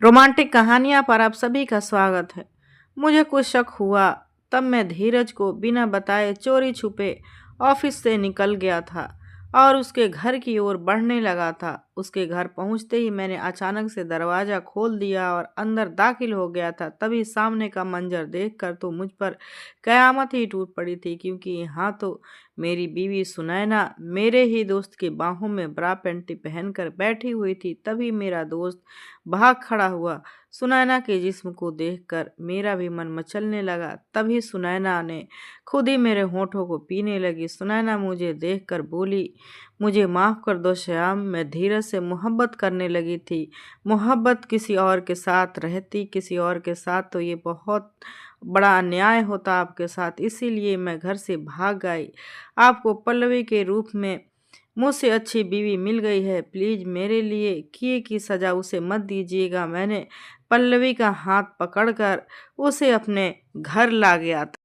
Romantic कहानियाँ पर आप सभी का स्वागत है। मुझे कुछ शक हुआ, तब मैं धीरज को बिना बताए चोरी छुपे ऑफिस से निकल गया था और उसके घर की ओर बढ़ने लगा था। उसके घर पहुंचते ही मैंने अचानक से दरवाज़ा खोल दिया और अंदर दाखिल हो गया था। तभी सामने का मंजर देखकर तो मुझ पर कयामत ही टूट पड़ी थी, क्योंकि यहाँ तो मेरी बीवी सुनैना मेरे ही दोस्त की बाहों में ब्रा पैंटी पहनकर बैठी हुई थी। तभी मेरा दोस्त भाग खड़ा हुआ। सुनैना के जिस्म को देखकर मेरा भी मन मचलने लगा। तभी सुनैना ने खुद ही मेरे होठों को पीने लगी। सुनैना मुझे देखकर बोली, मुझे माफ़ कर दो श्याम, मैं धीरज से मोहब्बत करने लगी थी। मोहब्बत किसी और के साथ रहती, किसी और के साथ तो ये बहुत बड़ा अन्याय होता आपके साथ, इसीलिए मैं घर से भाग आई। आपको पल्लवी के रूप में मुझसे अच्छी बीवी मिल गई है। प्लीज मेरे लिए किए की सजा उसे मत दीजिएगा। मैंने पल्लवी का हाथ पकड़कर उसे अपने घर ला गया था।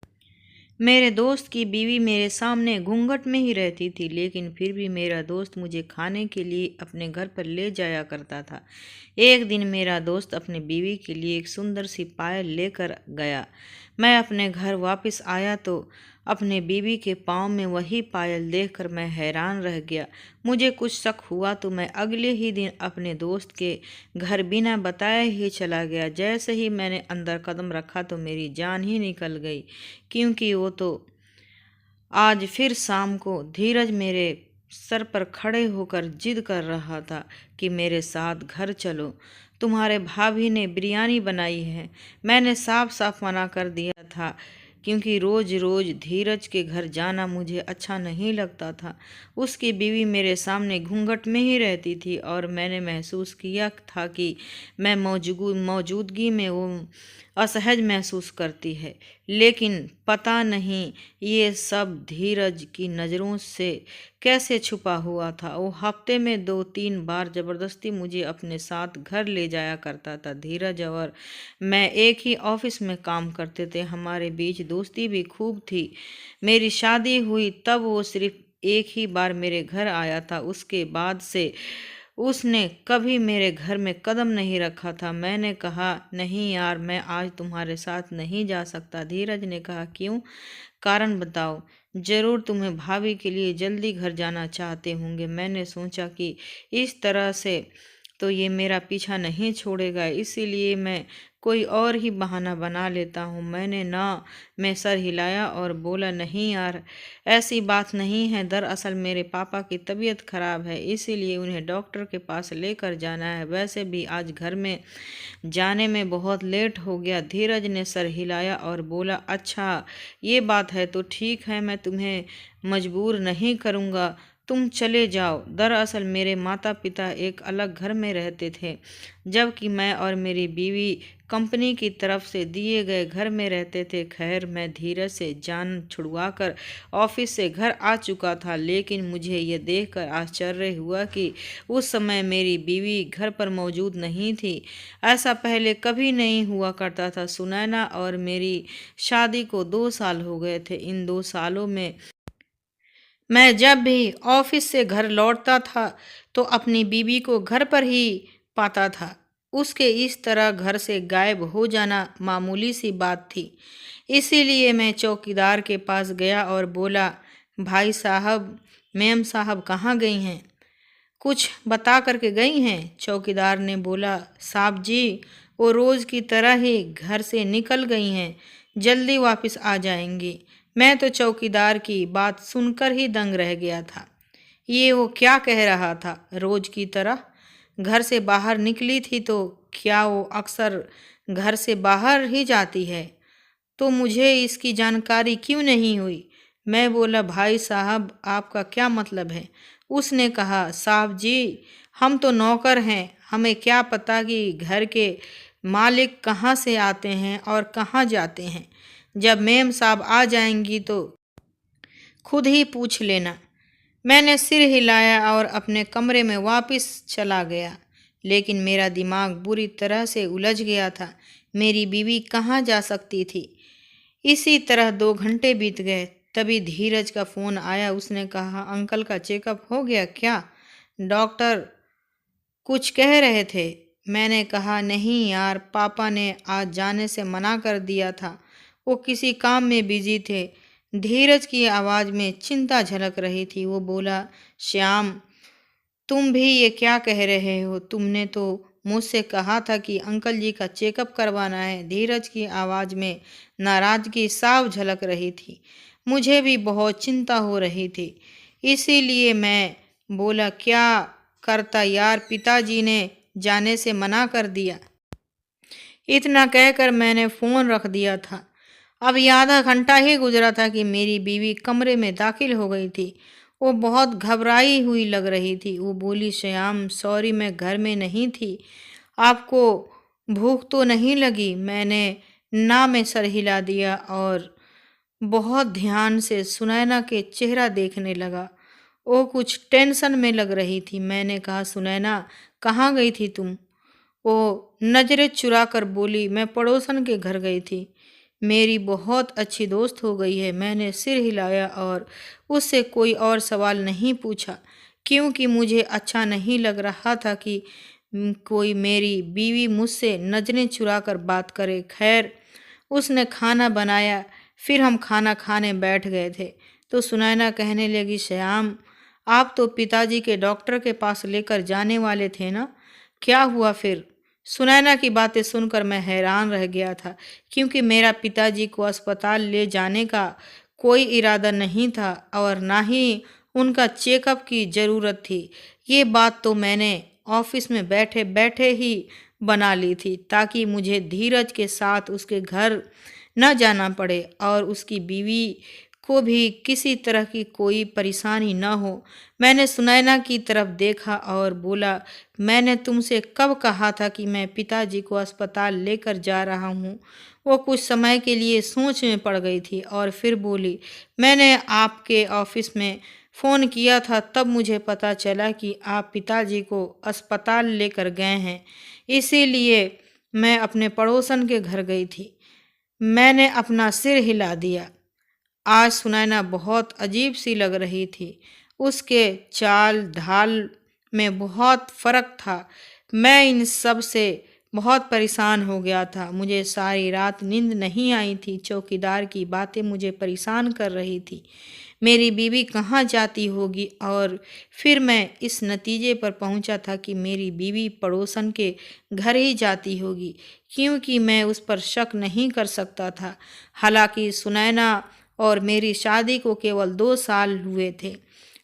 मेरे दोस्त की बीवी मेरे सामने घूंघट में ही रहती थी, लेकिन फिर भी मेरा दोस्त मुझे खाने के लिए अपने घर पर ले जाया करता था। एक दिन मेरा दोस्त अपनी बीवी के लिए एक सुंदर सी पायल लेकर गया। मैं अपने घर वापस आया तो अपने बीवी के पाँव में वही पायल देखकर मैं हैरान रह गया। मुझे कुछ शक हुआ तो मैं अगले ही दिन अपने दोस्त के घर बिना बताए ही चला गया। जैसे ही मैंने अंदर कदम रखा तो मेरी जान ही निकल गई, क्योंकि वो तो आज फिर शाम को धीरज मेरे सर पर खड़े होकर जिद कर रहा था कि मेरे साथ घर चलो, तुम्हारे भाभी ने बिरयानी बनाई है। मैंने साफ साफ मना कर दिया था, क्योंकि रोज रोज धीरज के घर जाना मुझे अच्छा नहीं लगता था। उसकी बीवी मेरे सामने घूंघट में ही रहती थी और मैंने महसूस किया था कि मैं मौजूदगी में वो असहज महसूस करती है। लेकिन पता नहीं ये सब धीरज की नज़रों से कैसे छुपा हुआ था। वो हफ्ते में 2-3 बार ज़बरदस्ती मुझे अपने साथ घर ले जाया करता था। धीरज और मैं एक ही ऑफिस में काम करते थे, हमारे बीच दोस्ती भी खूब थी। मेरी शादी हुई तब वो सिर्फ एक ही बार मेरे घर आया था। उसके बाद से उसने कभी मेरे घर में कदम नहीं रखा था। मैंने कहा, नहीं यार, मैं आज तुम्हारे साथ नहीं जा सकता। धीरज ने कहा, क्यों? कारण बताओ। जरूर तुम्हें भाभी के लिए जल्दी घर जाना चाहते होंगे। मैंने सोचा कि इस तरह से तो ये मेरा पीछा नहीं छोड़ेगा, इसीलिए मैं कोई और ही बहाना बना लेता हूँ। मैंने ना मैं सर हिलाया और बोला, नहीं यार, ऐसी बात नहीं है। दरअसल मेरे पापा की तबीयत खराब है, इसीलिए उन्हें डॉक्टर के पास लेकर जाना है। वैसे भी आज घर में जाने में बहुत लेट हो गया। धीरज ने सर हिलाया और बोला, अच्छा ये बात है तो ठीक है, मैं तुम्हें मजबूर नहीं करूँगा, तुम चले जाओ। दरअसल मेरे माता पिता एक अलग घर में रहते थे, जबकि मैं और मेरी बीवी कंपनी की तरफ से दिए गए घर में रहते थे। खैर, मैं धीरज से जान छुड़वाकर ऑफिस से घर आ चुका था, लेकिन मुझे यह देखकर आश्चर्य हुआ कि उस समय मेरी बीवी घर पर मौजूद नहीं थी। ऐसा पहले कभी नहीं हुआ करता था। सुनैना और मेरी शादी को 2 साल हो गए थे। इन 2 सालों में मैं जब भी ऑफिस से घर लौटता था तो अपनी बीवी को घर पर ही पाता था। उसके इस तरह घर से गायब हो जाना मामूली सी बात थी। इसीलिए मैं चौकीदार के पास गया और बोला, भाई साहब, मैम साहब कहाँ गई हैं? कुछ बता करके गई हैं? चौकीदार ने बोला, साहब जी, वो रोज़ की तरह ही घर से निकल गई हैं, जल्दी वापस आ जाएंगी। मैं तो चौकीदार की बात सुनकर ही दंग रह गया था। ये वो क्या कह रहा था? रोज की तरह घर से बाहर निकली थी तो क्या वो अक्सर घर से बाहर ही जाती है? तो मुझे इसकी जानकारी क्यों नहीं हुई? मैं बोला, भाई साहब, आपका क्या मतलब है? उसने कहा, साहब जी, हम तो नौकर हैं, हमें क्या पता कि घर के मालिक कहाँ से आते हैं और कहाँ जाते हैं। जब मेम साहब आ जाएंगी तो खुद ही पूछ लेना। मैंने सिर हिलाया और अपने कमरे में वापस चला गया, लेकिन मेरा दिमाग बुरी तरह से उलझ गया था। मेरी बीवी कहाँ जा सकती थी? इसी तरह 2 घंटे बीत गए। तभी धीरज का फ़ोन आया। उसने कहा, अंकल का चेकअप हो गया क्या? डॉक्टर कुछ कह रहे थे। मैंने कहा, नहीं यार, पापा ने आज जाने से मना कर दिया था, वो किसी काम में बिजी थे। धीरज की आवाज़ में चिंता झलक रही थी। वो बोला, श्याम, तुम भी ये क्या कह रहे हो? तुमने तो मुझसे कहा था कि अंकल जी का चेकअप करवाना है। धीरज की आवाज़ में नाराज़गी साफ झलक रही थी। मुझे भी बहुत चिंता हो रही थी, इसीलिए मैं बोला, क्या करता यार, पिताजी ने जाने से मना कर दिया। इतना कहकर मैंने फ़ोन रख दिया था। अब आधा घंटा ही गुजरा था कि मेरी बीवी कमरे में दाखिल हो गई थी। वो बहुत घबराई हुई लग रही थी। वो बोली, श्याम, सॉरी, मैं घर में नहीं थी। आपको भूख तो नहीं लगी? मैंने ना में सर हिला दिया और बहुत ध्यान से सुनैना के चेहरा देखने लगा। वो कुछ टेंशन में लग रही थी। मैंने कहा, सुनैना, कहाँ गई थी तुम? वो नज़रें चुरा कर बोली, मैं पड़ोसन के घर गई थी। मेरी बहुत अच्छी दोस्त हो गई है। मैंने सिर हिलाया और उससे कोई और सवाल नहीं पूछा, क्योंकि मुझे अच्छा नहीं लग रहा था कि कोई मेरी बीवी मुझसे नज़रें चुरा कर बात करे। खैर, उसने खाना बनाया, फिर हम खाना खाने बैठ गए थे। तो सुनैना कहने लगी, श्याम, आप तो पिताजी के डॉक्टर के पास लेकर जाने वाले थे ना, क्या हुआ फिर? सुनैना की बातें सुनकर मैं हैरान रह गया था, क्योंकि मेरा पिताजी को अस्पताल ले जाने का कोई इरादा नहीं था और ना ही उनका चेकअप की ज़रूरत थी। ये बात तो मैंने ऑफिस में बैठे बैठे ही बना ली थी, ताकि मुझे धीरज के साथ उसके घर न जाना पड़े और उसकी बीवी को भी किसी तरह की कोई परेशानी न हो। मैंने सुनैना की तरफ देखा और बोला, मैंने तुमसे कब कहा था कि मैं पिताजी को अस्पताल लेकर जा रहा हूँ? वो कुछ समय के लिए सोच में पड़ गई थी और फिर बोली, मैंने आपके ऑफिस में फ़ोन किया था, तब मुझे पता चला कि आप पिताजी को अस्पताल लेकर गए हैं, इसीलिए मैं अपने पड़ोसन के घर गई थी। मैंने अपना सिर हिला दिया। आज सुनैना बहुत अजीब सी लग रही थी। उसके चाल ढाल में बहुत फर्क था। मैं इन सब से बहुत परेशान हो गया था। मुझे सारी रात नींद नहीं आई थी। चौकीदार की बातें मुझे परेशान कर रही थी। मेरी बीवी कहाँ जाती होगी? और फिर मैं इस नतीजे पर पहुंचा था कि मेरी बीवी पड़ोसन के घर ही जाती होगी, क्योंकि मैं उस पर शक नहीं कर सकता था। हालांकि सुनैना और मेरी शादी को केवल 2 साल हुए थे,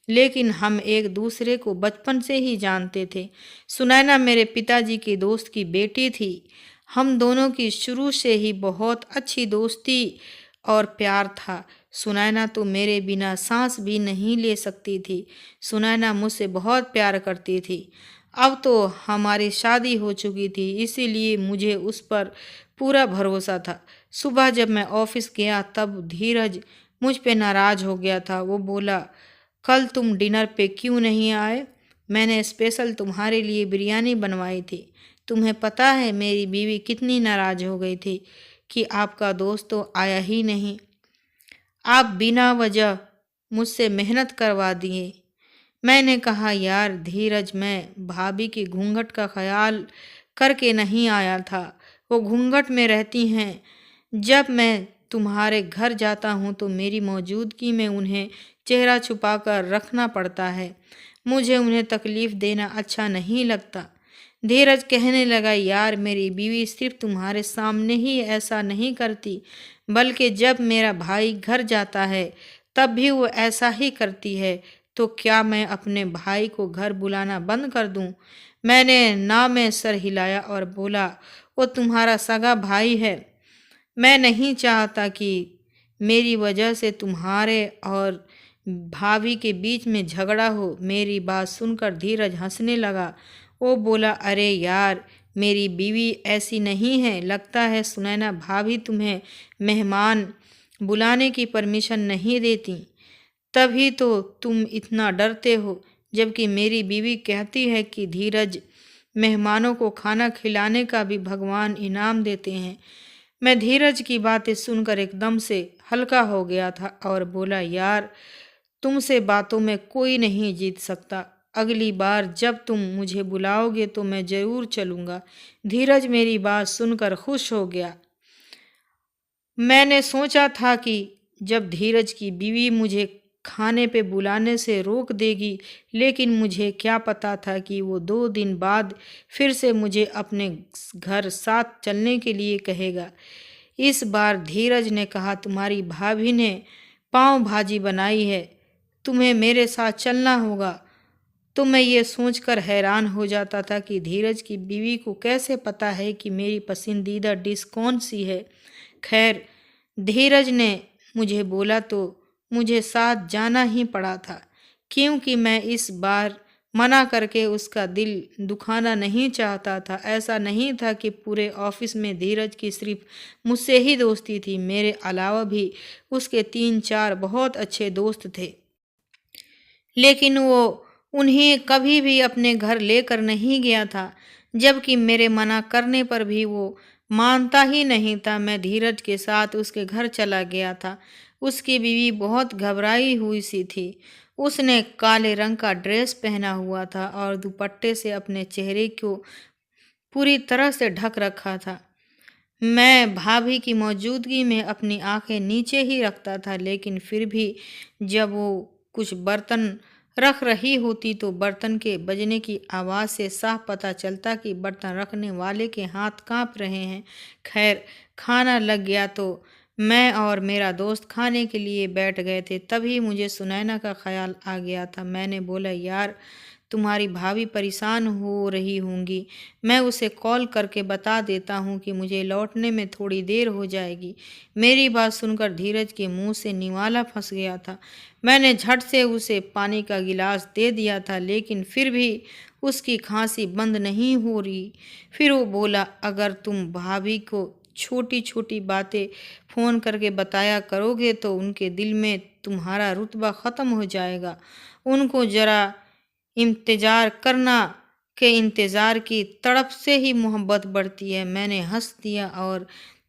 लेकिन हम एक दूसरे को बचपन से ही जानते थे। सुनैना मेरे पिताजी की दोस्त की बेटी थी। हम दोनों की शुरू से ही बहुत अच्छी दोस्ती और प्यार था। सुनैना तो मेरे बिना सांस भी नहीं ले सकती थी। सुनैना मुझसे बहुत प्यार करती थी। अब तो हमारी शादी हो चुकी थी, इसीलिए मुझे उस पर पूरा भरोसा था। सुबह जब मैं ऑफिस गया तब धीरज मुझ पे नाराज़ हो गया था। वो बोला, कल तुम डिनर पे क्यों नहीं आए? मैंने स्पेशल तुम्हारे लिए बिरयानी बनवाई थी। तुम्हें पता है मेरी बीवी कितनी नाराज़ हो गई थी कि आपका दोस्त तो आया ही नहीं। आप बिना वजह मुझसे मेहनत करवा दिए। मैंने कहा, यार धीरज, मैं भाभी की घूंघट का ख्याल करके नहीं आया था। वो घूंघट में रहती हैं। जब मैं तुम्हारे घर जाता हूँ तो मेरी मौजूदगी में उन्हें चेहरा छुपाकर रखना पड़ता है। मुझे उन्हें तकलीफ़ देना अच्छा नहीं लगता। धीरज कहने लगा, यार मेरी बीवी सिर्फ तुम्हारे सामने ही ऐसा नहीं करती, बल्कि जब मेरा भाई घर जाता है तब भी वो ऐसा ही करती है। तो क्या मैं अपने भाई को घर बुलाना बंद कर दूं? मैंने ना में सर हिलाया और बोला, वो तुम्हारा सगा भाई है। मैं नहीं चाहता कि मेरी वजह से तुम्हारे और भाभी के बीच में झगड़ा हो। मेरी बात सुनकर धीरज हंसने लगा। वो बोला, अरे यार, मेरी बीवी ऐसी नहीं है। लगता है सुनैना भाभी तुम्हें मेहमान बुलाने की परमिशन नहीं देती, तभी तो तुम इतना डरते हो। जबकि मेरी बीवी कहती है कि धीरज, मेहमानों को खाना खिलाने का भी भगवान इनाम देते हैं। मैं धीरज की बातें सुनकर एकदम से हल्का हो गया था और बोला, यार तुमसे बातों में कोई नहीं जीत सकता। अगली बार जब तुम मुझे बुलाओगे तो मैं ज़रूर चलूँगा। धीरज मेरी बात सुनकर खुश हो गया। मैंने सोचा था कि जब धीरज की बीवी मुझे खाने पे बुलाने से रोक देगी, लेकिन मुझे क्या पता था कि वो 2 दिन बाद फिर से मुझे अपने घर साथ चलने के लिए कहेगा। इस बार धीरज ने कहा, तुम्हारी भाभी ने पाव भाजी बनाई है, तुम्हें मेरे साथ चलना होगा। तो मैं ये सोचकर हैरान हो जाता था कि धीरज की बीवी को कैसे पता है कि मेरी पसंदीदा डिश कौन सी है। खैर, धीरज ने मुझे बोला तो मुझे साथ जाना ही पड़ा था, क्योंकि मैं इस बार मना करके उसका दिल दुखाना नहीं चाहता था। ऐसा नहीं था कि पूरे ऑफिस में धीरज की सिर्फ मुझसे ही दोस्ती थी, मेरे अलावा भी उसके 3-4 बहुत अच्छे दोस्त थे, लेकिन वो उन्हें कभी भी अपने घर लेकर नहीं गया था, जबकि मेरे मना करने पर भी वो मानता ही नहीं था। मैं धीरज के साथ उसके घर चला गया था। उसकी बीवी बहुत घबराई हुई सी थी। उसने काले रंग का ड्रेस पहना हुआ था और दुपट्टे से अपने चेहरे को पूरी तरह से ढक रखा था। मैं भाभी की मौजूदगी में अपनी आंखें नीचे ही रखता था, लेकिन फिर भी जब वो कुछ बर्तन रख रही होती तो बर्तन के बजने की आवाज़ से साफ पता चलता कि बर्तन रखने वाले के हाथ कांप रहे हैं। खैर, खाना लग गया तो मैं और मेरा दोस्त खाने के लिए बैठ गए थे। तभी मुझे सुनैना का ख्याल आ गया था। मैंने बोला, यार, तुम्हारी भाभी परेशान हो रही होंगी, मैं उसे कॉल करके बता देता हूँ कि मुझे लौटने में थोड़ी देर हो जाएगी। मेरी बात सुनकर धीरज के मुंह से निवाला फंस गया था। मैंने झट से उसे पानी का गिलास दे दिया था, लेकिन फिर भी उसकी खांसी बंद नहीं हो रही। फिर वो बोला, अगर तुम भाभी को छोटी छोटी बातें फ़ोन करके बताया करोगे तो उनके दिल में तुम्हारा रुतबा ख़त्म हो जाएगा। उनको ज़रा इंतज़ार करना के इंतज़ार की तड़प से ही मोहब्बत बढ़ती है। मैंने हंस दिया और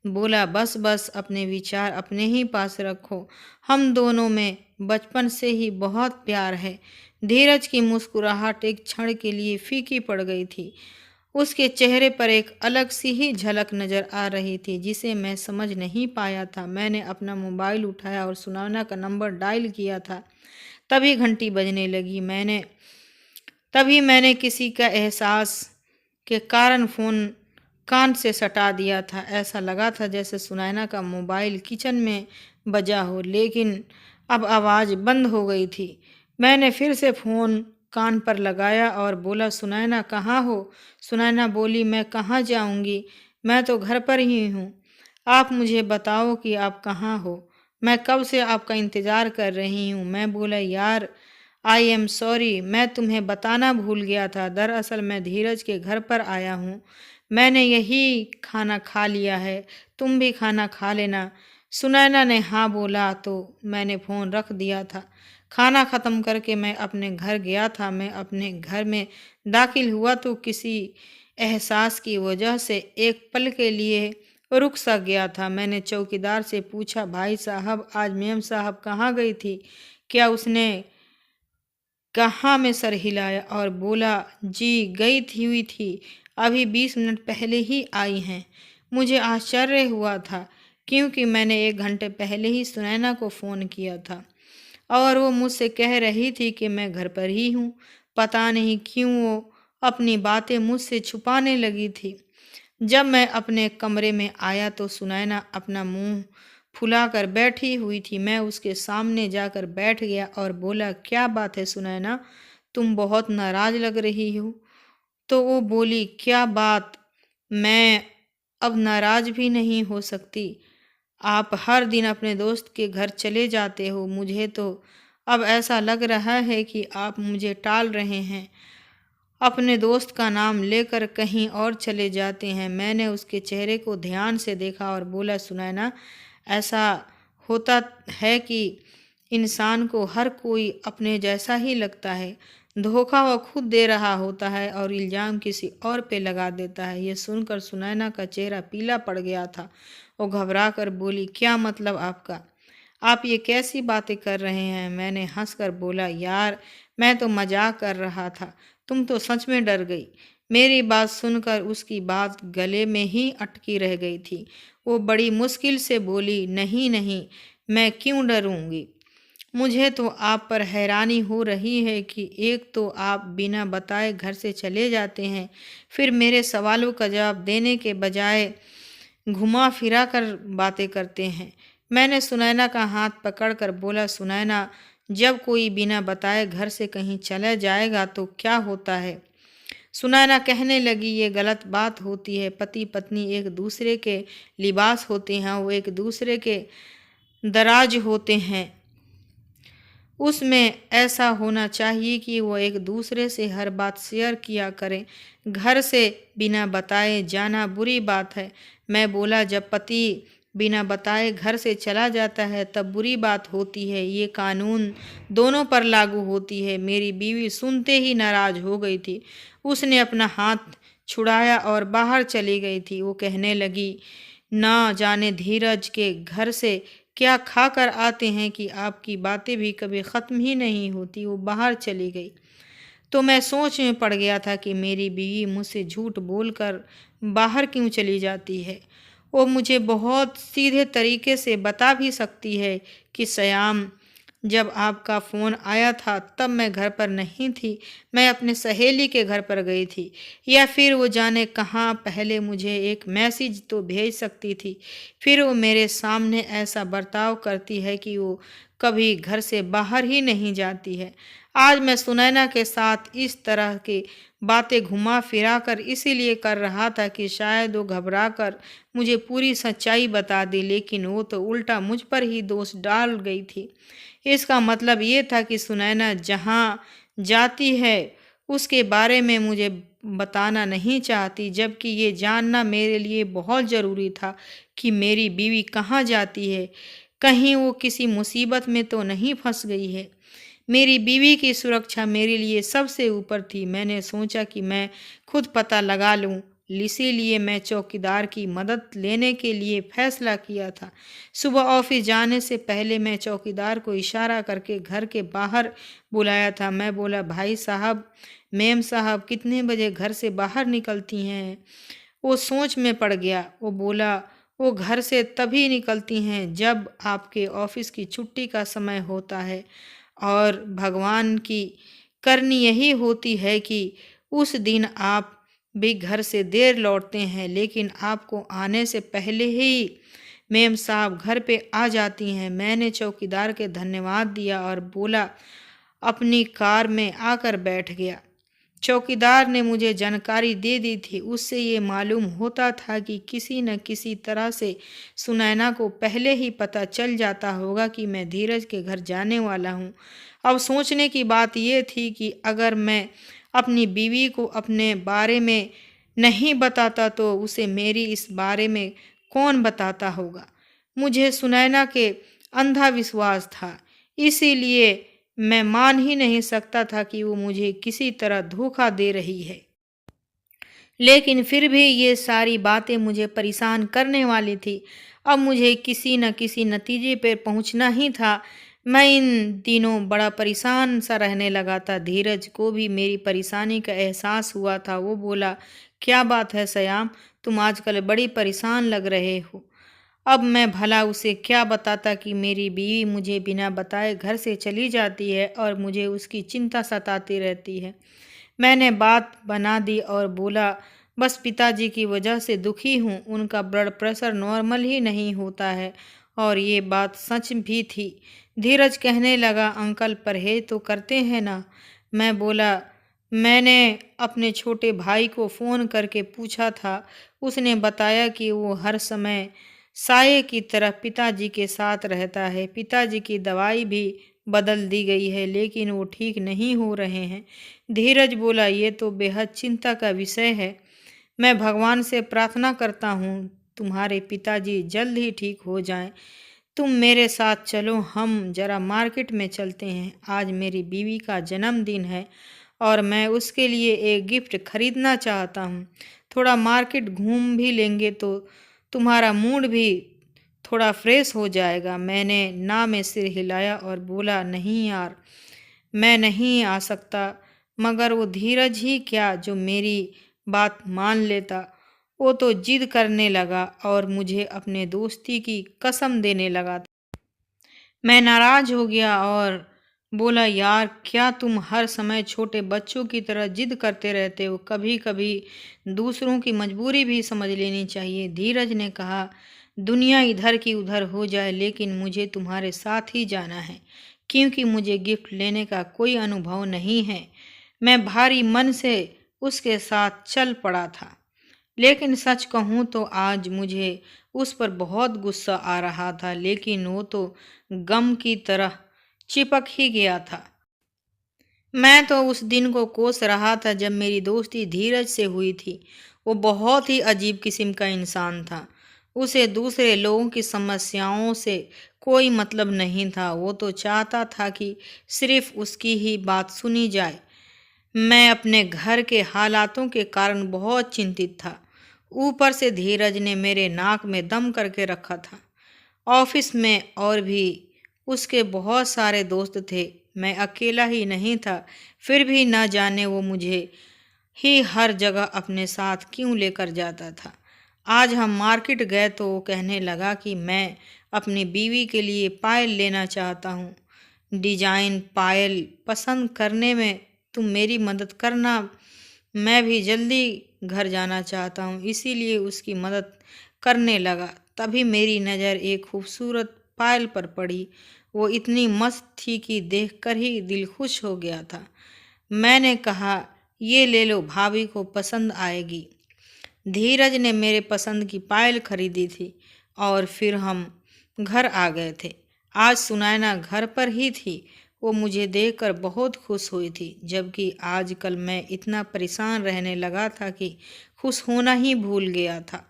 बोला, बस बस, अपने विचार अपने ही पास रखो, हम दोनों में बचपन से ही बहुत प्यार है। धीरज की मुस्कुराहट एक क्षण के लिए फीकी पड़ गई थी। उसके चेहरे पर एक अलग सी ही झलक नज़र आ रही थी, जिसे मैं समझ नहीं पाया था। मैंने अपना मोबाइल उठाया और सुनैना का नंबर डायल किया था। तभी घंटी बजने लगी। तभी मैंने किसी का एहसास के कारण फ़ोन कान से सटा दिया था। ऐसा लगा था जैसे सुनैना का मोबाइल किचन में बजा हो, लेकिन अब आवाज़ बंद हो गई थी। मैंने फिर से फ़ोन कान पर लगाया और बोला, सुनैना कहाँ हो? सुनैना बोली, मैं कहाँ जाऊँगी, मैं तो घर पर ही हूँ। आप मुझे बताओ कि आप कहाँ हो, मैं कब से आपका इंतज़ार कर रही हूँ। मैं बोला, यार, आई एम सॉरी, मैं तुम्हें बताना भूल गया था। दरअसल मैं धीरज के घर पर आया हूँ। मैंने यही खाना खा लिया है, तुम भी खाना खा लेना। सुनैना ने हाँ बोला तो मैंने फ़ोन रख दिया था। खाना ख़त्म करके मैं अपने घर गया था। मैं अपने घर में दाखिल हुआ तो किसी एहसास की वजह से एक पल के लिए रुक सा गया था। मैंने चौकीदार से पूछा, भाई साहब, आज मेम साहब कहाँ गई थी? क्या उसने कहाँ? में सर हिलाया और बोला, जी गई थी हुई थी, अभी 20 मिनट पहले ही आई हैं। मुझे आश्चर्य हुआ था, क्योंकि मैंने 1 घंटे पहले ही सुनैना को फ़ोन किया था और वो मुझसे कह रही थी कि मैं घर पर ही हूँ। पता नहीं क्यों वो अपनी बातें मुझसे छुपाने लगी थी। जब मैं अपने कमरे में आया तो सुनैना अपना मुंह फुलाकर बैठी हुई थी। मैं उसके सामने जाकर बैठ गया और बोला, क्या बात है सुनैना, तुम बहुत नाराज़ लग रही हो। तो वो बोली, क्या बात, मैं अब नाराज़ भी नहीं हो सकती। आप हर दिन अपने दोस्त के घर चले जाते हो। मुझे तो अब ऐसा लग रहा है कि आप मुझे टाल रहे हैं, अपने दोस्त का नाम लेकर कहीं और चले जाते हैं। मैंने उसके चेहरे को ध्यान से देखा और बोला, सुनैना, ऐसा होता है कि इंसान को हर कोई अपने जैसा ही लगता है। धोखा वह खुद दे रहा होता है और इल्ज़ाम किसी और पे लगा देता है। ये सुनकर सुनैना का चेहरा पीला पड़ गया था। वो घबरा कर बोली, क्या मतलब आपका? आप ये कैसी बातें कर रहे हैं? मैंने हंसकर बोला, यार, मैं तो मजाक कर रहा था, तुम तो सच में डर गई। मेरी बात सुनकर उसकी बात गले में ही अटकी रह गई थी। वो बड़ी मुश्किल से बोली, नहीं नहीं, मैं क्यों डरूंगी। मुझे तो आप पर हैरानी हो रही है कि एक तो आप बिना बताए घर से चले जाते हैं, फिर मेरे सवालों का जवाब देने के बजाय घुमा फिरा कर बातें करते हैं। मैंने सुनैना का हाथ पकड़कर बोला, सुनैना, जब कोई बिना बताए घर से कहीं चला जाएगा तो क्या होता है। सुनैना कहने लगी, ये गलत बात होती है। पति पत्नी एक दूसरे के लिबास होते हैं, वो एक दूसरे के दराज होते हैं। उसमें ऐसा होना चाहिए कि वो एक दूसरे से हर बात शेयर किया करें। घर से बिना बताए जाना बुरी बात है। मैं बोला, जब पति बिना बताए घर से चला जाता है तब बुरी बात होती है। ये कानून दोनों पर लागू होती है। मेरी बीवी सुनते ही नाराज हो गई थी। उसने अपना हाथ छुड़ाया और बाहर चली गई थी। वो कहने लगी, ना जाने धीरज के घर से क्या खा कर आते हैं कि आपकी बातें भी कभी ख़त्म ही नहीं होती। वो बाहर चली गई तो मैं सोच में पड़ गया था कि मेरी बीवी मुझसे झूठ बोलकर बाहर क्यों चली जाती है। वो मुझे बहुत सीधे तरीके से बता भी सकती है कि सयाम, जब आपका फ़ोन आया था तब मैं घर पर नहीं थी, मैं अपने सहेली के घर पर गई थी। या फिर वो जाने कहाँ पहले मुझे एक मैसेज तो भेज सकती थी। फिर वो मेरे सामने ऐसा बर्ताव करती है कि वो कभी घर से बाहर ही नहीं जाती है। आज मैं सुनैना के साथ इस तरह की बातें घुमा फिरा कर इसीलिए कर रहा था कि शायद वो घबरा कर मुझे पूरी सच्चाई बता दी, लेकिन वो तो उल्टा मुझ पर ही दोष डाल गई थी। इसका मतलब ये था कि सुनैना जहाँ जाती है उसके बारे में मुझे बताना नहीं चाहती, जबकि ये जानना मेरे लिए बहुत ज़रूरी था कि मेरी बीवी कहाँ जाती है। कहीं वो किसी मुसीबत में तो नहीं फंस गई है। मेरी बीवी की सुरक्षा मेरे लिए सबसे ऊपर थी। मैंने सोचा कि मैं खुद पता लगा लूं, इसीलिए मैं चौकीदार की मदद लेने के लिए फैसला किया था। सुबह ऑफिस जाने से पहले मैं चौकीदार को इशारा करके घर के बाहर बुलाया था। मैं बोला, भाई साहब, मेम साहब कितने बजे घर से बाहर निकलती हैं। वो सोच में पड़ गया। वो बोला, वो घर से तभी निकलती हैं जब आपके ऑफिस की छुट्टी का समय होता है, और भगवान की करनी यही होती है कि उस दिन आप भी घर से देर लौटते हैं, लेकिन आपको आने से पहले ही मेम साहब घर पे आ जाती हैं। मैंने चौकीदार के धन्यवाद दिया और बोला, अपनी कार में आकर बैठ गया। चौकीदार ने मुझे जानकारी दे दी थी। उससे ये मालूम होता था कि किसी न किसी तरह से सुनैना को पहले ही पता चल जाता होगा कि मैं धीरज के घर जाने वाला हूँ। अब सोचने की बात यह थी कि अगर मैं अपनी बीवी को अपने बारे में नहीं बताता तो उसे मेरी इस बारे में कौन बताता होगा। मुझे सुनैना के अंधा विश्वास था, इसीलिए मैं मान ही नहीं सकता था कि वो मुझे किसी तरह धोखा दे रही है। लेकिन फिर भी ये सारी बातें मुझे परेशान करने वाली थी। अब मुझे किसी न किसी नतीजे पर पहुंचना ही था। मैं इन दिनों बड़ा परेशान सा रहने लगा था। धीरज को भी मेरी परेशानी का एहसास हुआ था। वो बोला, क्या बात है सयाम, तुम आजकल बड़ी परेशान लग रहे हो। अब मैं भला उसे क्या बताता कि मेरी बीवी मुझे बिना बताए घर से चली जाती है और मुझे उसकी चिंता सताती रहती है। मैंने बात बना दी और बोला, बस पिताजी की वजह से दुखी हूँ। उनका ब्लड प्रेशर नॉर्मल ही नहीं होता है। और ये बात सच भी थी। धीरज कहने लगा, अंकल परहेज तो करते हैं ना। मैं बोला, मैंने अपने छोटे भाई को फ़ोन करके पूछा था। उसने बताया कि वो हर समय साये की तरह पिताजी के साथ रहता है। पिताजी की दवाई भी बदल दी गई है, लेकिन वो ठीक नहीं हो रहे हैं। धीरज बोला, ये तो बेहद चिंता का विषय है। मैं भगवान से प्रार्थना करता हूँ तुम्हारे पिताजी जल्द ही ठीक हो जाएं। तुम मेरे साथ चलो, हम जरा मार्केट में चलते हैं। आज मेरी बीवी का जन्मदिन है और मैं उसके लिए एक गिफ्ट खरीदना चाहता हूँ। थोड़ा मार्केट घूम भी लेंगे तो तुम्हारा मूड भी थोड़ा फ्रेश हो जाएगा। मैंने ना में सिर हिलाया और बोला, नहीं यार, मैं नहीं आ सकता। मगर वो धीरज ही क्या जो मेरी बात मान लेता। वो तो जिद करने लगा और मुझे अपने दोस्ती की कसम देने लगा। मैं नाराज हो गया और बोला, यार क्या तुम हर समय छोटे बच्चों की तरह जिद करते रहते हो? कभी कभी दूसरों की मजबूरी भी समझ लेनी चाहिए। धीरज ने कहा, दुनिया इधर की उधर हो जाए लेकिन मुझे तुम्हारे साथ ही जाना है, क्योंकि मुझे गिफ्ट लेने का कोई अनुभव नहीं है। मैं भारी मन से उसके साथ चल पड़ा था। लेकिन सच कहूँ तो आज मुझे उस पर बहुत गुस्सा आ रहा था, लेकिन वो तो गम की तरह चिपक ही गया था। मैं तो उस दिन को कोस रहा था जब मेरी दोस्ती धीरज से हुई थी। वो बहुत ही अजीब किस्म का इंसान था। उसे दूसरे लोगों की समस्याओं से कोई मतलब नहीं था। वो तो चाहता था कि सिर्फ उसकी ही बात सुनी जाए। मैं अपने घर के हालातों के कारण बहुत चिंतित था। ऊपर से धीरज ने मेरे नाक में दम करके रखा था। ऑफिस में और भी उसके बहुत सारे दोस्त थे, मैं अकेला ही नहीं था। फिर भी न जाने वो मुझे ही हर जगह अपने साथ क्यों लेकर जाता था। आज हम मार्केट गए तो वो कहने लगा कि मैं अपनी बीवी के लिए पायल लेना चाहता हूँ। डिजाइन पायल पसंद करने में तुम मेरी मदद करना। मैं भी जल्दी घर जाना चाहता हूँ, इसीलिए उसकी मदद करने लगा। तभी मेरी नज़र एक खूबसूरत पायल पर पड़ी। वो इतनी मस्त थी कि देखकर ही दिल खुश हो गया था। मैंने कहा, ये ले लो, भाभी को पसंद आएगी। धीरज ने मेरे पसंद की पायल खरीदी थी और फिर हम घर आ गए थे। आज सुनैना घर पर ही थी। वो मुझे देखकर बहुत खुश हुई थी, जबकि आजकल मैं इतना परेशान रहने लगा था कि खुश होना ही भूल गया था।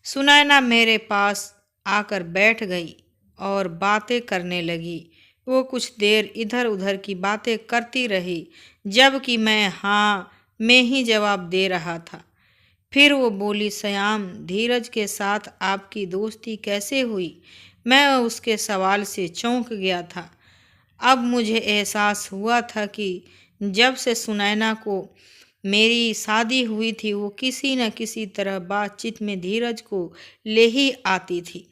सुनैना मेरे पास आकर बैठ गई और बातें करने लगी। वो कुछ देर इधर उधर की बातें करती रही, जबकि मैं हाँ में ही जवाब दे रहा था। फिर वो बोली, श्याम, धीरज के साथ आपकी दोस्ती कैसे हुई? मैं उसके सवाल से चौंक गया था। अब मुझे एहसास हुआ था कि जब से सुनैना को मेरी शादी हुई थी, वो किसी न किसी तरह बातचीत में धीरज को ले ही आती थी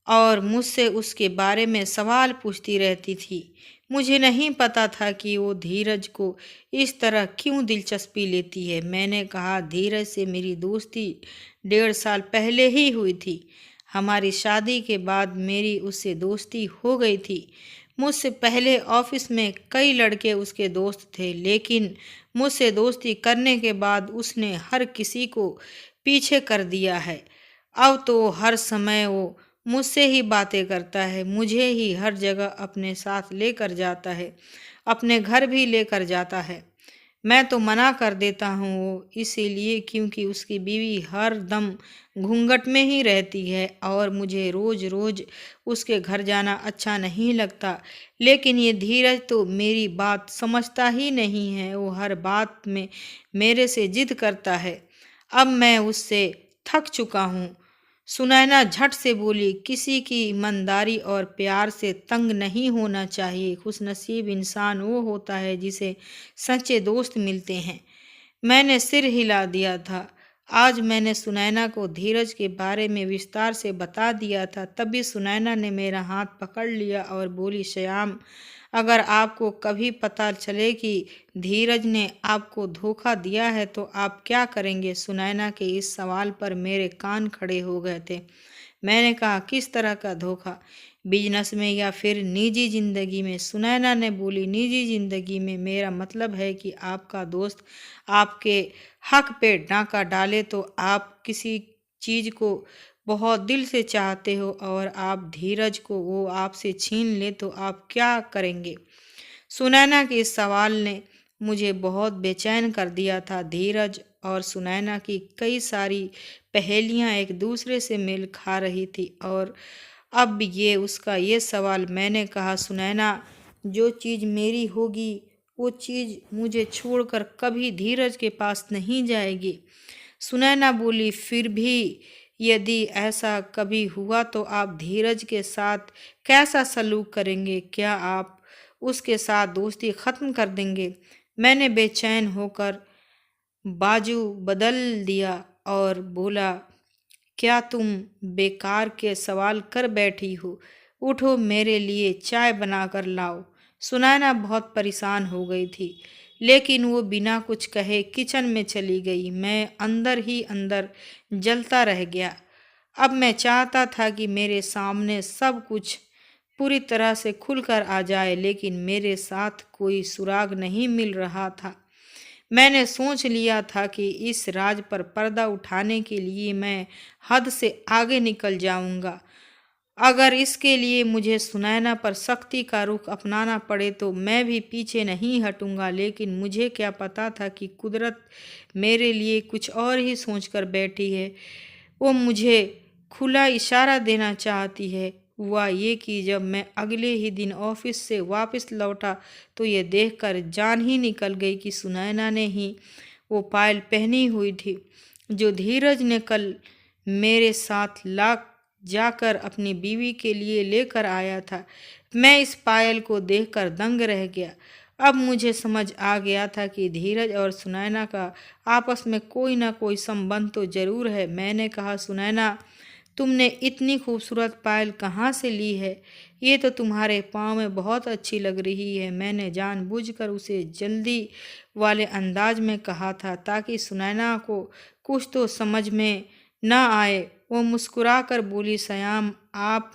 और मुझसे उसके बारे में सवाल पूछती रहती थी। मुझे नहीं पता था कि वो धीरज को इस तरह क्यों दिलचस्पी लेती है। मैंने कहा, धीरज से मेरी दोस्ती 1.5 साल पहले ही हुई थी। हमारी शादी के बाद मेरी उससे दोस्ती हो गई थी। मुझसे पहले ऑफिस में कई लड़के उसके दोस्त थे, लेकिन मुझसे दोस्ती करने के बाद उसने हर किसी को पीछे कर दिया है। अब तो हर समय वो मुझसे ही बातें करता है, मुझे ही हर जगह अपने साथ लेकर जाता है, अपने घर भी लेकर जाता है। मैं तो मना कर देता हूँ, वो इसीलिए क्योंकि उसकी बीवी हर दम घूंघट में ही रहती है और मुझे रोज रोज उसके घर जाना अच्छा नहीं लगता। लेकिन ये धीरज तो मेरी बात समझता ही नहीं है। वो हर बात में मेरे से जिद करता है। अब मैं उससे थक चुका हूँ। सुनैना झट से बोली, किसी की ईमानदारी और प्यार से तंग नहीं होना चाहिए। खुशनसीब इंसान वो होता है जिसे सच्चे दोस्त मिलते हैं। मैंने सिर हिला दिया था। आज मैंने सुनैना को धीरज के बारे में विस्तार से बता दिया था। तभी सुनैना ने मेरा हाथ पकड़ लिया और बोली, श्याम, अगर आपको कभी पता चले कि धीरज ने आपको धोखा दिया है तो आप क्या करेंगे? सुनैना के इस सवाल पर मेरे कान खड़े हो गए थे। मैंने कहा, किस तरह का धोखा? बिजनेस में या फिर निजी जिंदगी में? सुनैना ने बोली, निजी जिंदगी में। मेरा मतलब है कि आपका दोस्त आपके हक पे डाका डाले तो आप किसी चीज को बहुत दिल से चाहते हो और आप धीरज को वो आपसे छीन ले तो आप क्या करेंगे? सुनैना के इस सवाल ने मुझे बहुत बेचैन कर दिया था। धीरज और सुनैना की कई सारी पहेलियां एक दूसरे से मेल खा रही थी और अब ये सवाल। मैंने कहा, सुनैना, जो चीज़ मेरी होगी वो चीज़ मुझे छोड़कर कभी धीरज के पास नहीं जाएगी। सुनैना बोली, फिर भी यदि ऐसा कभी हुआ तो आप धीरज के साथ कैसा सलूक करेंगे? क्या आप उसके साथ दोस्ती ख़त्म कर देंगे। मैंने बेचैन होकर बाजू बदल दिया और बोला, क्या तुम बेकार के सवाल कर बैठी हो? उठो, मेरे लिए चाय बनाकर लाओ। सुनैना बहुत परेशान हो गई थी, लेकिन वो बिना कुछ कहे किचन में चली गई। मैं अंदर ही अंदर जलता रह गया। अब मैं चाहता था कि मेरे सामने सब कुछ पूरी तरह से खुलकर आ जाए, लेकिन मेरे साथ कोई सुराग नहीं मिल रहा था। मैंने सोच लिया था कि इस राज पर पर्दा उठाने के लिए मैं हद से आगे निकल जाऊंगा। अगर इसके लिए मुझे सुनैना पर सख्ती का रुख अपनाना पड़े तो मैं भी पीछे नहीं हटूंगा। लेकिन मुझे क्या पता था कि कुदरत मेरे लिए कुछ और ही सोचकर बैठी है। वो मुझे खुला इशारा देना चाहती है। हुआ ये कि जब मैं अगले ही दिन ऑफिस से वापस लौटा तो ये देखकर जान ही निकल गई कि सुनैना ने ही वो पायल पहनी हुई थी जो धीरज ने कल मेरे साथ लाख जाकर अपनी बीवी के लिए लेकर आया था। मैं इस पायल को देखकर दंग रह गया। अब मुझे समझ आ गया था कि धीरज और सुनैना का आपस में कोई ना कोई संबंध तो जरूर है। मैंने कहा, सुनैना, तुमने इतनी खूबसूरत पायल कहाँ से ली है? ये तो तुम्हारे पाँव में बहुत अच्छी लग रही है। मैंने जानबूझकर उसे जल्दी वाले अंदाज में कहा था ताकि सुनैना को कुछ तो समझ में न आए। वो मुस्कुराकर बोली, सयाम, आप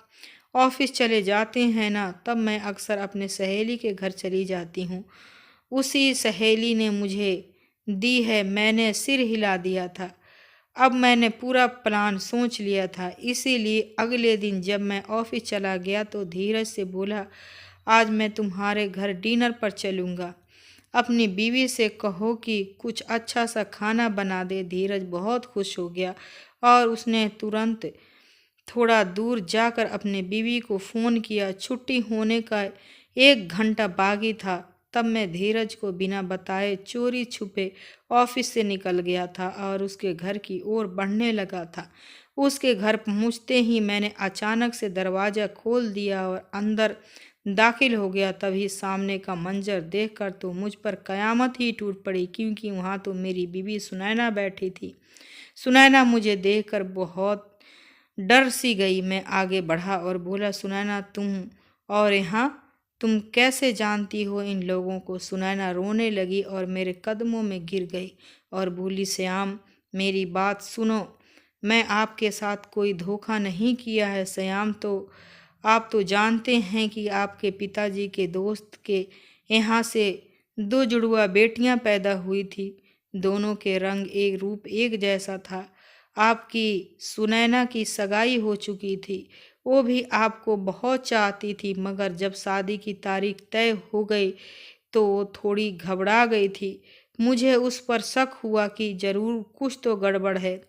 ऑफिस चले जाते हैं ना, तब मैं अक्सर अपने सहेली के घर चली जाती हूँ। उसी सहेली ने मुझे दी है। मैंने सिर हिला दिया था। अब मैंने पूरा प्लान सोच लिया था। इसीलिए अगले दिन जब मैं ऑफिस चला गया तो धीरज से बोला, आज मैं तुम्हारे घर डिनर पर चलूँगा। अपनी बीवी से कहो कि कुछ अच्छा सा खाना बना दे। धीरज बहुत खुश हो गया और उसने तुरंत थोड़ा दूर जाकर अपने बीवी को फ़ोन किया। छुट्टी होने का 1 घंटा बाकी था तब मैं धीरज को बिना बताए चोरी छुपे ऑफिस से निकल गया था और उसके घर की ओर बढ़ने लगा था। उसके घर पहुंचते ही मैंने अचानक से दरवाज़ा खोल दिया और अंदर दाखिल हो गया। तभी सामने का मंजर देखकर तो मुझ पर कयामत ही टूट पड़ी, क्योंकि वहाँ तो मेरी बीवी सुनैना बैठी थी। सुनैना मुझे देखकर बहुत डर सी गई। मैं आगे बढ़ा और बोला, सुनैना, तुम और यहाँ तुम कैसे जानती हो इन लोगों को? सुनैना रोने लगी और मेरे कदमों में गिर गई और बोली, श्याम, मेरी बात सुनो। मैं आपके साथ कोई धोखा नहीं किया है। श्याम, तो आप तो जानते हैं कि आपके पिताजी के दोस्त के यहाँ से 2 जुड़वा बेटियां पैदा हुई थी। दोनों के रंग एक रूप एक जैसा था। आपकी सुनैना की सगाई हो चुकी थी। वो भी आपको बहुत चाहती थी, मगर जब शादी की तारीख तय हो गई तो वो थोड़ी घबरा गई थी। मुझे उस पर शक हुआ कि जरूर कुछ तो गड़बड़ है।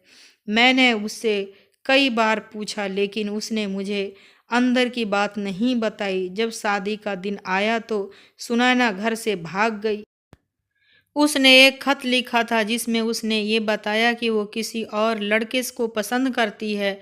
मैंने उससे कई बार पूछा, लेकिन उसने मुझे अंदर की बात नहीं बताई। जब शादी का दिन आया तो सुनैना घर से भाग गई। उसने एक खत लिखा था जिसमें उसने ये बताया कि वो किसी और लड़के को पसंद करती है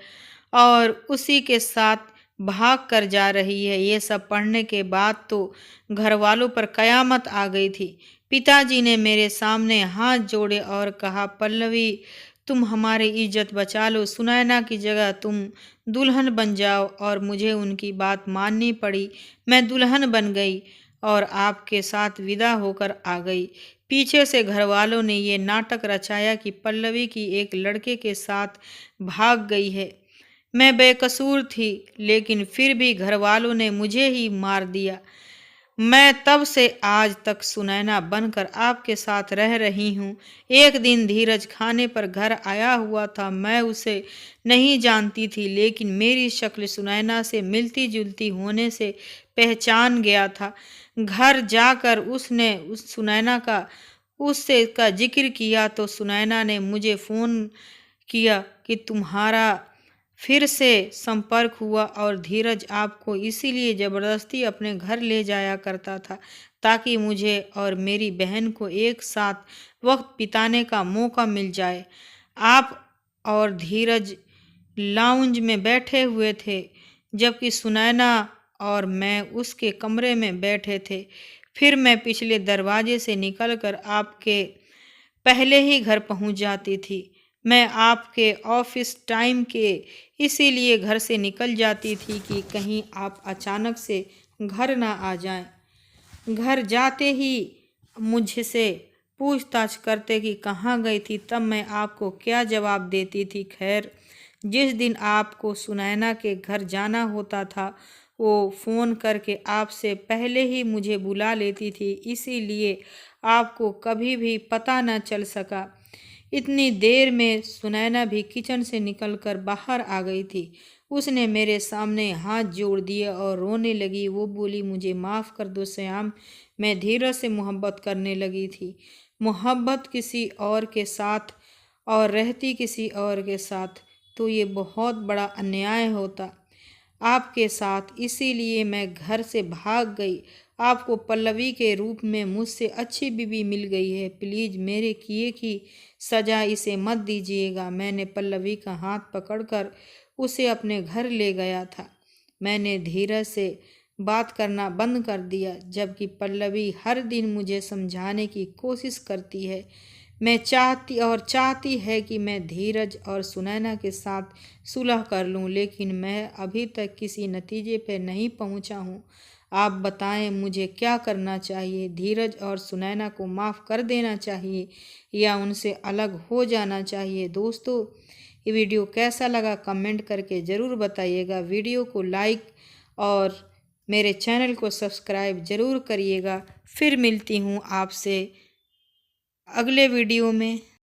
और उसी के साथ भाग कर जा रही है। ये सब पढ़ने के बाद तो घर वालों पर कयामत आ गई थी। पिताजी ने मेरे सामने हाथ जोड़े और कहा, पल्लवी, तुम हमारी इज्जत बचा लो। सुनैना की जगह तुम दुल्हन बन जाओ। और मुझे उनकी बात माननी पड़ी। मैं दुल्हन बन गई और आपके साथ विदा होकर आ गई। पीछे से घर वालों ने ये नाटक रचाया कि पल्लवी की एक लड़के के साथ भाग गई है। मैं बेकसूर थी, लेकिन फिर भी घर वालों ने मुझे ही मार दिया। मैं तब से आज तक सुनैना बनकर आपके साथ रह रही हूँ। एक दिन धीरज खाने पर घर आया हुआ था। मैं उसे नहीं जानती थी, लेकिन मेरी शक्ल सुनैना से मिलती जुलती होने से पहचान गया था। घर जाकर उसने उस सुनैना का उससे का जिक्र किया तो सुनैना ने मुझे फ़ोन किया कि तुम्हारा फिर से संपर्क हुआ और धीरज आपको इसीलिए ज़बरदस्ती अपने घर ले जाया करता था ताकि मुझे और मेरी बहन को एक साथ वक्त बिताने का मौका मिल जाए। आप और धीरज लाउंज में बैठे हुए थे, जबकि सुनैना और मैं उसके कमरे में बैठे थे। फिर मैं पिछले दरवाजे से निकलकर आपके पहले ही घर पहुंच जाती थी। मैं आपके ऑफिस टाइम के इसीलिए घर से निकल जाती थी कि कहीं आप अचानक से घर ना आ जाएं। घर जाते ही मुझसे पूछताछ करते कि कहाँ गई थी, तब मैं आपको क्या जवाब देती थी। खैर, जिस दिन आपको सुनैना के घर जाना होता था वो फ़ोन करके आपसे पहले ही मुझे बुला लेती थी, इसीलिए आपको कभी भी पता न चल सका। इतनी देर में सुनैना भी किचन से निकलकर बाहर आ गई थी। उसने मेरे सामने हाथ जोड़ दिए और रोने लगी। वो बोली, मुझे माफ़ कर दो श्याम, मैं धीरज से मोहब्बत करने लगी थी। मोहब्बत किसी और के साथ और रहती किसी और के साथ तो ये बहुत बड़ा अन्याय होता आपके साथ, इसीलिए मैं घर से भाग गई। आपको पल्लवी के रूप में मुझसे अच्छी बीवी मिल गई है। प्लीज़ मेरे किए की सज़ा इसे मत दीजिएगा। मैंने पल्लवी का हाथ पकड़कर उसे अपने घर ले गया था। मैंने धीरज से बात करना बंद कर दिया, जबकि पल्लवी हर दिन मुझे समझाने की कोशिश करती है। मैं चाहती है कि मैं धीरज और सुनैना के साथ सुलह कर लूं, लेकिन मैं अभी तक किसी नतीजे पर नहीं पहुंचा हूं। आप बताएं मुझे क्या करना चाहिए? धीरज और सुनैना को माफ़ कर देना चाहिए या उनसे अलग हो जाना चाहिए? दोस्तों, ये वीडियो कैसा लगा कमेंट करके ज़रूर बताइएगा। वीडियो को लाइक और मेरे चैनल को सब्सक्राइब ज़रूर करिएगा। फिर मिलती हूँ आपसे अगले वीडियो में।